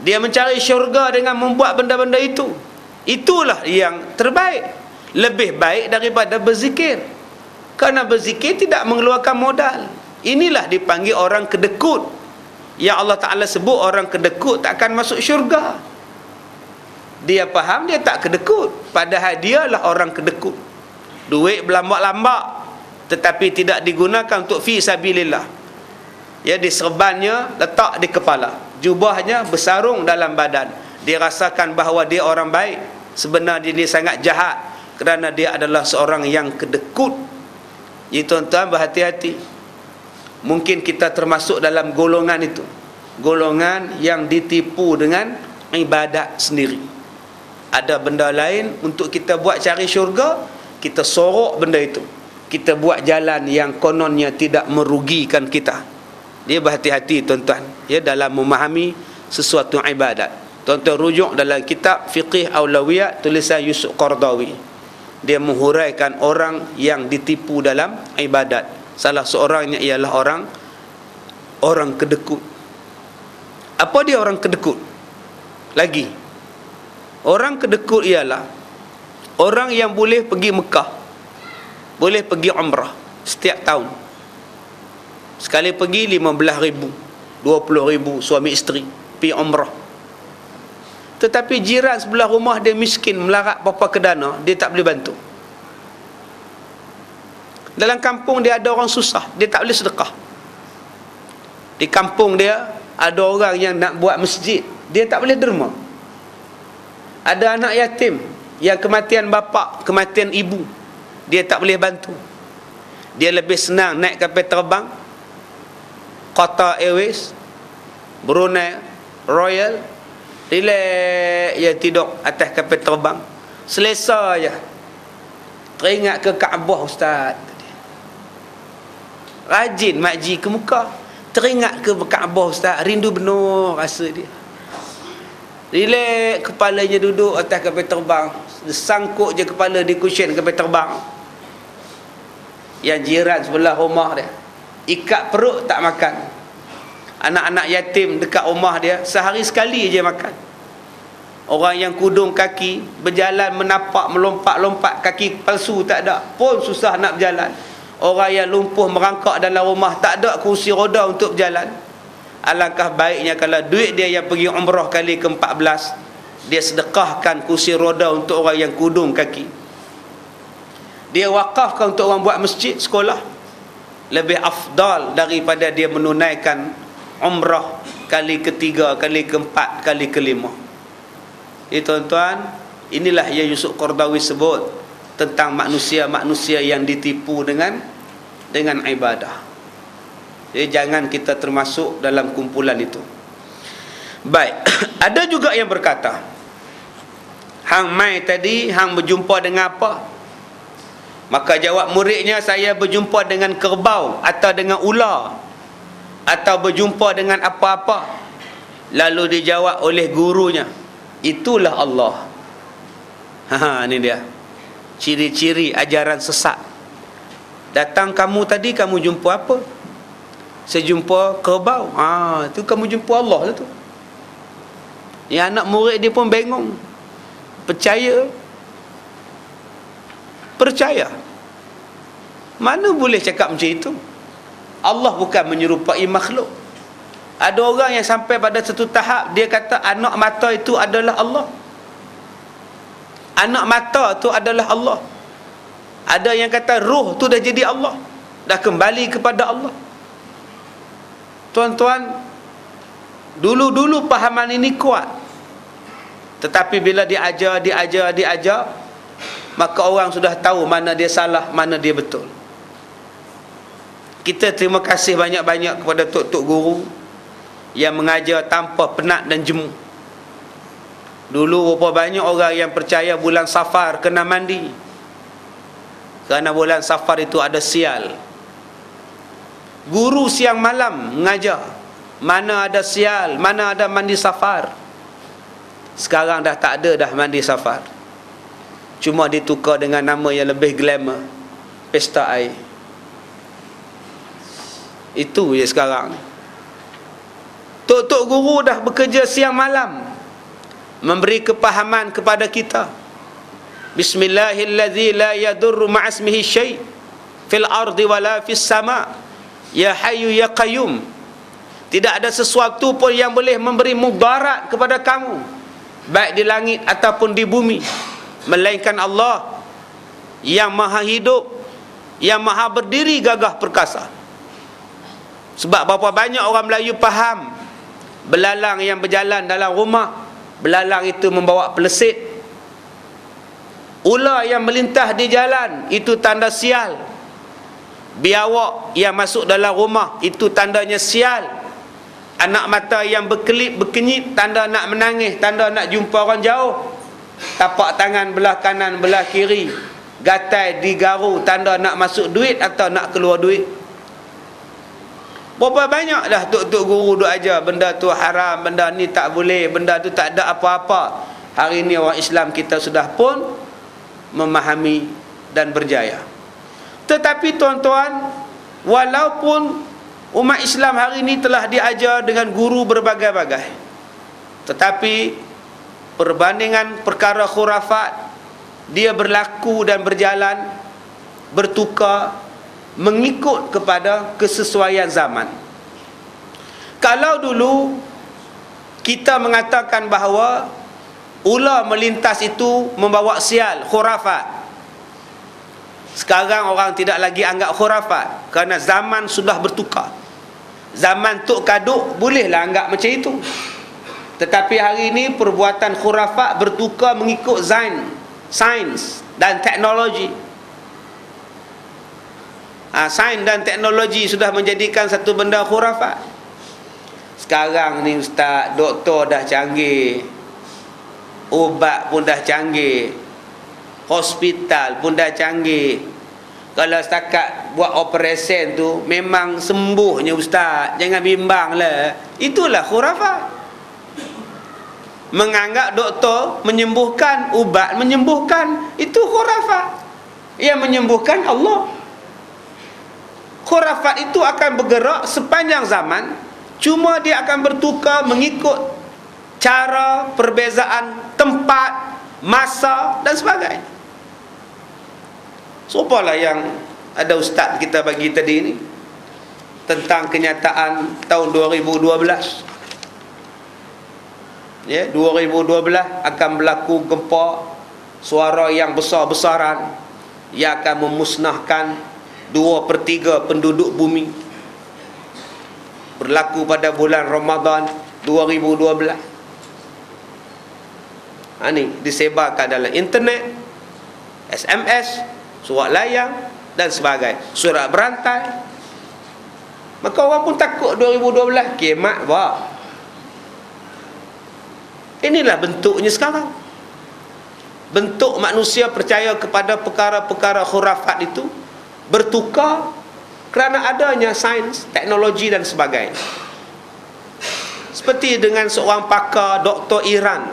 Dia mencari syurga dengan membuat benda-benda itu. Itulah yang terbaik, lebih baik daripada berzikir. Kerana berzikir tidak mengeluarkan modal. Inilah dipanggil orang kedekut. Yang Allah Ta'ala sebut orang kedekut takkan masuk syurga. Dia faham dia tak kedekut, padahal dialah orang kedekut. Duit berlambak-lambak tetapi tidak digunakan untuk fi sabilillah. Ya, diserbannya letak di kepala, jubahnya bersarung dalam badan. Dia rasakan bahawa dia orang baik, sebenarnya dia sangat jahat kerana dia adalah seorang yang kedekut. Jadi tuan-tuan berhati-hati. Mungkin kita termasuk dalam golongan itu, golongan yang ditipu dengan ibadat sendiri. Ada benda lain untuk kita buat cari syurga, kita sorok benda itu, kita buat jalan yang kononnya tidak merugikan kita. Dia berhati-hati tuan-tuan, ya, dalam memahami sesuatu ibadat. Tuan-tuan rujuk dalam kitab Fiqh Aulawiyat tulisan Yusuf Qardawi. Dia menghuraikan orang yang ditipu dalam ibadat. Salah seorangnya ialah orang kedekut. Apa dia orang kedekut? Lagi, orang kedekut ialah orang yang boleh pergi Mekah, boleh pergi umrah setiap tahun. Sekali pergi 15,000, 20,000 suami isteri pergi umrah. Tetapi jiran sebelah rumah dia miskin, melarat berapa kedana, dia tak boleh bantu. Dalam kampung dia ada orang susah, dia tak boleh sedekah. Di kampung dia ada orang yang nak buat masjid, dia tak boleh derma. Ada anak yatim yang kematian bapa, kematian ibu, dia tak boleh bantu. Dia lebih senang naik kapal terbang Qatar Airways, Brunei Royal, relax ya, tidur atas kapal terbang, selesa je. Teringat ke Kaabah ustaz, rajin makji ke Mekah, teringat ke Kaabah ustaz, rindu benar rasa dia. Relax, kepalanya duduk atas kapal terbang, sangkut je kepala di cushion kapal terbang. Yang jiran sebelah rumah dia ikat perut tak makan. Anak-anak yatim dekat rumah dia sehari sekali je makan. Orang yang kudung kaki berjalan menapak melompat-lompat, kaki palsu tak ada pun susah nak berjalan. Orang yang lumpuh merangkak dalam rumah, tak ada kursi roda untuk berjalan. Alangkah baiknya kalau duit dia yang pergi umrah kali ke-14, dia sedekahkan kursi roda untuk orang yang kudung kaki. Dia wakafkan untuk orang buat masjid, sekolah. Lebih afdal daripada dia menunaikan umrah kali ke-3, kali ke-4, kali ke-5. Tuan-tuan, inilah yang Yusuf Qardawi sebut tentang manusia-manusia yang ditipu dengan ibadah. Jadi jangan kita termasuk dalam kumpulan itu. Baik, ada juga yang berkata, hang mai tadi hang berjumpa dengan apa? Maka jawab muridnya, saya berjumpa dengan kerbau atau dengan ular atau berjumpa dengan apa-apa. Lalu dijawab oleh gurunya, itulah Allah. Ini dia ciri-ciri ajaran sesat. Datang kamu tadi, kamu jumpa apa? Saya jumpa kerbau. Itu kamu jumpa Allah lah tu. Yang anak murid dia pun bengong. Percaya. Mana boleh cakap macam itu? Allah bukan menyerupai makhluk. Ada orang yang sampai pada satu tahap dia kata anak mata itu adalah Allah. Anak mata itu adalah Allah. Ada yang kata ruh tu dah jadi Allah, dah kembali kepada Allah. Tuan-tuan, dulu-dulu pahaman ini kuat, tetapi bila diajar, maka orang sudah tahu mana dia salah, mana dia betul. Kita terima kasih banyak-banyak kepada tok-tok guru yang mengajar tanpa penat dan jemu. Dulu berapa banyak orang yang percaya bulan Safar kena mandi, kerana bulan Safar itu ada sial. Guru siang malam mengajar, mana ada sial, mana ada mandi Safar. Sekarang dah tak ada dah mandi Safar, cuma ditukar dengan nama yang lebih glamour, pesta air. Itu je sekarang. Tok-tok guru dah bekerja siang malam memberi kepahaman kepada kita. Bismillahirrahmanirrahim, la yadurru ma'asmihi syai' fil ardi wala fis sama' ya hayyu ya qayyum. Tidak ada sesuatu pun yang boleh memberi mudarat kepada kamu, baik di langit ataupun di bumi, melainkan Allah yang maha hidup, yang maha berdiri gagah perkasa. Sebab berapa banyak orang Melayu faham belalang yang berjalan dalam rumah, belalang itu membawa pelesit. Ular yang melintas di jalan itu tanda sial. Biawak yang masuk dalam rumah itu tandanya sial. Anak mata yang berkelip berkenyit tanda nak menangis, tanda nak jumpa orang jauh. Tapak tangan belah kanan belah kiri, gatai digaru, tanda nak masuk duit atau nak keluar duit. Berapa banyak dah tok-tok guru duk ajar benda tu haram, benda ni tak boleh, benda tu tak ada apa-apa. Hari ni orang Islam kita sudah pun memahami dan berjaya. Tetapi tuan-tuan, walaupun umat Islam hari ini telah diajar dengan guru berbagai-bagai, tetapi perbandingan perkara khurafat, dia berlaku dan berjalan, bertukar, mengikut kepada kesesuaian zaman. Kalau dulu kita mengatakan bahawa ular melintas itu membawa sial, khurafat. Sekarang orang tidak lagi anggap khurafat, kerana zaman sudah bertukar. Zaman Tok Kaduk bolehlah anggap macam itu. Tetapi hari ini perbuatan khurafat bertukar mengikut sains dan teknologi. Sains dan teknologi sudah menjadikan satu benda khurafat. Sekarang ni ustaz, doktor dah canggih, ubat pun dah canggih, hospital pun dah canggih. Kalau setakat buat operasi tu memang sembuhnya ustaz, jangan bimbang lah. Itulah khurafat. Menganggap doktor menyembuhkan, ubat menyembuhkan, itu khurafat. Yang menyembuhkan Allah. Khurafat itu akan bergerak sepanjang zaman, cuma dia akan bertukar mengikut cara, perbezaan tempat, masa dan sebagainya. Sopalah yang ada ustaz kita bagi tadi ni tentang kenyataan tahun 2012. Ya, 2012 akan berlaku gempa suara yang besar-besaran yang akan memusnahkan 2/3 penduduk bumi. Berlaku pada bulan Ramadan 2012. Ini disebarkan dalam internet, SMS, surat layang dan sebagainya, surat berantai. Maka orang pun takut 2012 kiamat bah. Inilah bentuknya sekarang. Bentuk manusia percaya kepada perkara-perkara khurafat itu bertukar kerana adanya sains, teknologi dan sebagainya. Seperti dengan seorang pakar doktor Iran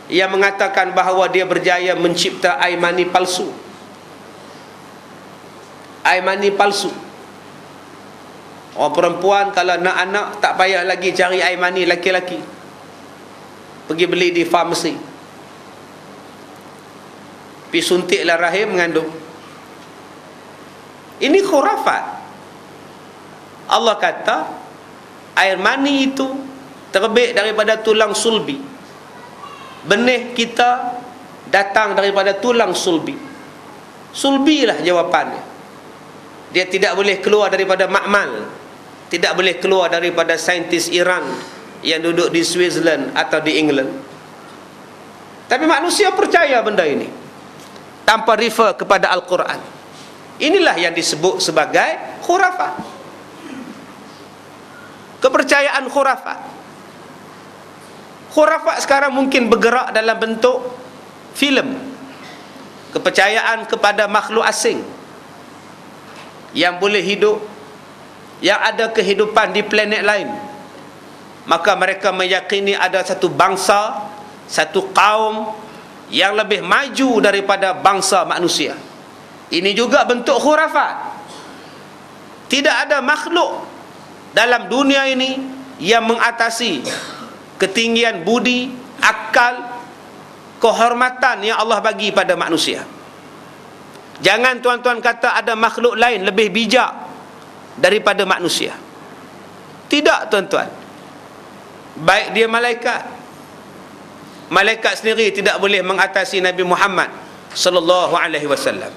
yang mengatakan bahawa dia berjaya mencipta air mani palsu. Air mani palsu. Orang perempuan kalau nak anak tak payah lagi cari air mani laki-laki, pergi beli di farmasi, pergi suntiklah rahim mengandung. Ini khurafat. Allah kata air mani itu terbit daripada tulang sulbi. Benih kita datang daripada tulang sulbi. Sulbilah jawapannya. Dia tidak boleh keluar daripada makmal, tidak boleh keluar daripada saintis Iran yang duduk di Switzerland atau di England. Tapi manusia percaya benda ini tanpa refer kepada Al-Quran. Inilah yang disebut sebagai khurafat. Kepercayaan khurafat. Khurafat sekarang mungkin bergerak dalam bentuk filem. Kepercayaan kepada makhluk asing yang boleh hidup, yang ada kehidupan di planet lain. Maka mereka meyakini ada satu bangsa, satu kaum yang lebih maju daripada bangsa manusia. Ini juga bentuk khurafat. Tidak ada makhluk dalam dunia ini yang mengatasi ketinggian budi, akal, kehormatan yang Allah bagi pada manusia. Jangan tuan-tuan kata ada makhluk lain lebih bijak daripada manusia. Tidak tuan-tuan. Baik dia malaikat, malaikat sendiri tidak boleh mengatasi Nabi Muhammad sallallahu alaihi wasallam.